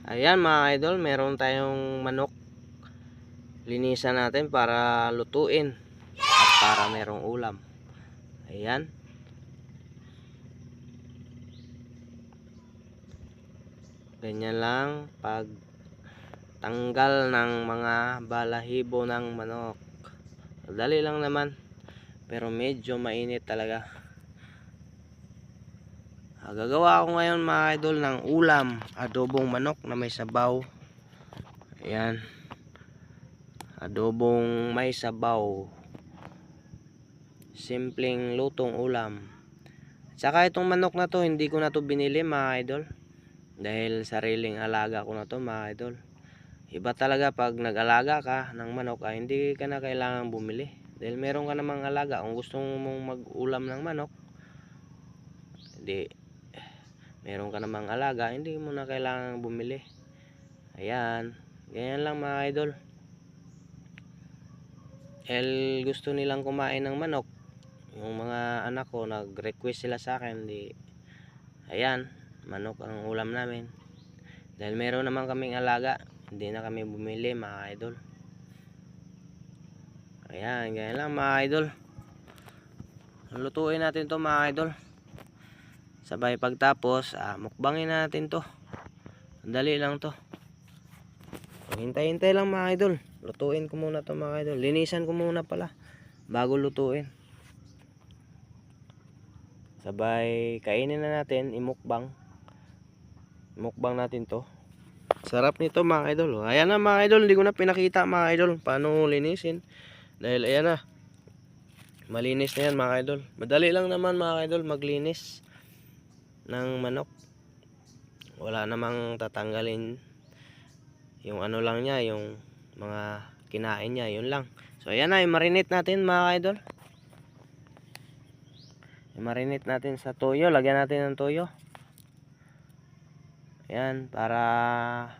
Ayan mga idol, meron tayong manok. Linisan natin para lutuin at para merong ulam. Ayan. Ganyan lang pag tanggal ng mga balahibo ng manok. Dali lang naman, pero medyo mainit talaga. Gagawa ako ngayon mga idol ng ulam, adobong manok na may sabaw. Ayan. Adobong may sabaw. Simpleng lutong ulam. Saka itong manok na to, hindi ko na to binili mga idol. Dahil sariling alaga ko na to mga idol. Iba talaga pag nag-alaga ka ng manok, hindi ka na kailangan bumili. Dahil meron ka namang alaga. Kung gusto mong mag-ulam ng manok, hindi, meron ka namang alaga, hindi mo na kailangan bumili. Ayan. Ganyan lang mga idol. Gusto nilang kumain ng manok. Yung mga anak ko nag-request sila sa akin, ayan, manok ang ulam namin. Dahil meron naman kaming alaga, hindi na kami bumili mga idol. Ayan, ganyan lang mga idol. Lutuin natin to mga idol. Sabay pagtapos, mukbangin natin to. Dali lang to. Hintay-hintay lang mga idol. Lutuin ko muna to mga idol. Linisan ko muna pala bago lutuin. Sabay kainin na natin, imukbang. Mukbang natin to. Sarap nito mga idol. Ayan na mga idol, hindi ko na pinakita mga idol paano linisin. Dahil ayan na, malinis na yan mga idol. Madali lang naman mga idol maglinis ng manok. Wala namang tatanggalin. Yung ano lang niya, yung mga kinain niya, yun lang. So ayan na, i-marinate natin mga idol. I-marinate natin sa toyo. Lagyan natin ng toyo. Ayan, para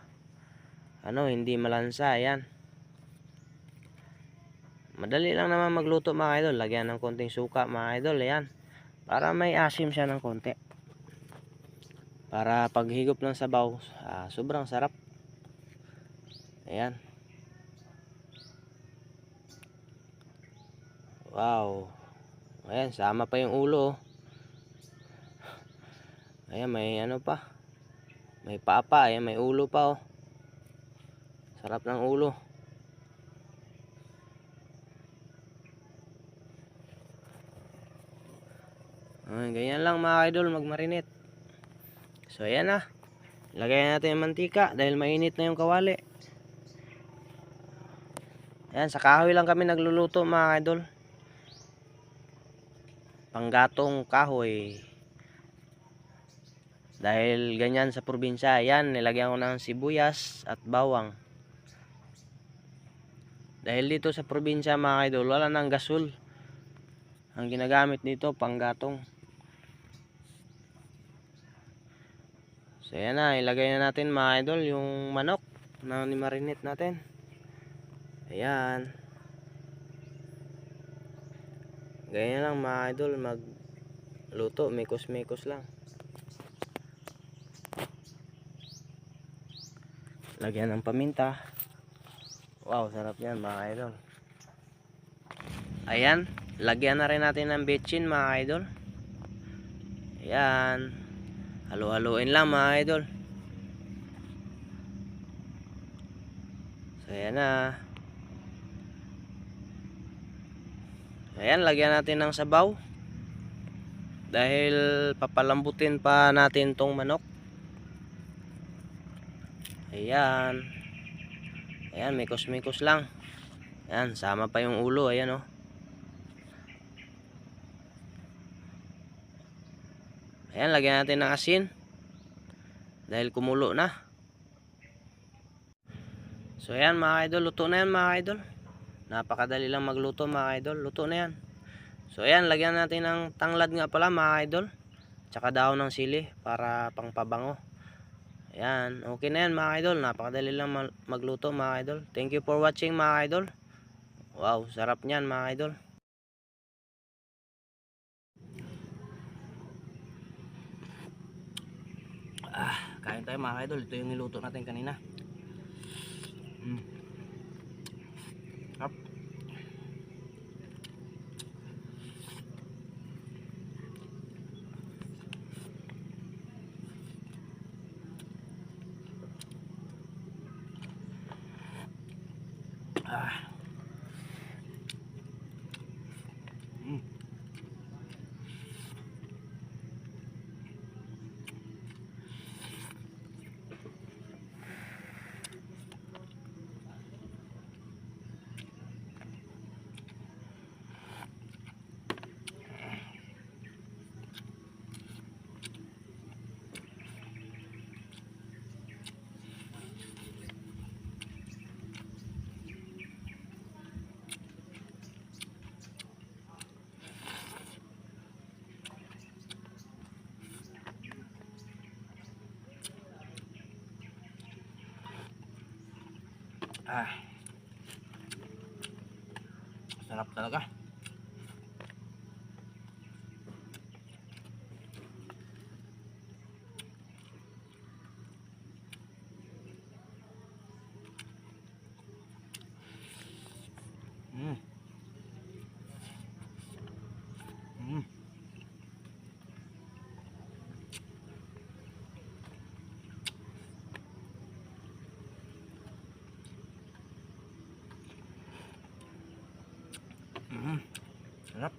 hindi malansa. Ayan. Madali lang naman magluto mga idol. Lagyan ng konting suka mga idol. Ayan. Para may asim siya ng konti. Para paghigop ng sabaw, sobrang sarap. Ayan. Wow. Ayan, sama pa yung ulo. Ayan, may ano pa. May paa pa. Ayan, may ulo pa oh. Sarap ng ulo. Ayan, ganyan lang mga idol magmarinate. So ayan na. Lagay natin yung mantika dahil mainit na yung kawali. Ayan, sa kahoy lang kami nagluluto mga idol. Panggatong kahoy. Dahil ganyan sa probinsya. Ayan, nilagyan ko ng sibuyas at bawang. Dahil dito sa probinsya mga idol, wala nang gasol. Ang ginagamit dito, panggatong. So ayan na, ilagay na natin mga idol yung manok na ni-marinate natin. Ayan. Ganyan lang mga idol magluto, mikos-mikos lang. Lagyan ng paminta. Wow, sarap yan mga idol. Ayan, lagyan na rin natin ng betchin mga idol. Ayan. Halo-haloin lang mga idol. So ayan na. Ayan, lagyan natin ng sabaw. Dahil papalambutin pa natin tong manok. Ayan. Ayan, mikos-mikos lang. Ayan, sama pa yung ulo. Ayan oh. Ayan, lagyan natin ng asin. Dahil kumulo na. So ayan mga idol, luto na yan mga idol. Napakadali lang magluto mga idol. Luto na yan. So ayan, lagyan natin ng tanglad nga pala mga idol. Tsaka daon ng sili para pangpabango. Ayan, okay na yan mga idol. Napakadali lang magluto mga idol. Thank you for watching mga idol. Wow, sarap niyan mga idol. Kain tayo mga idol. Ito yung niluto natin kanina. Up. Ah. Ah. Sarap talaga. Mm. Mm. Mm. Sarap.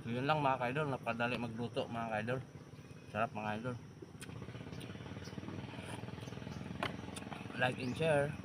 So yun lang mga ka-idol, napadali magluto mga ka-idol. Sarap mga idol. Like and share.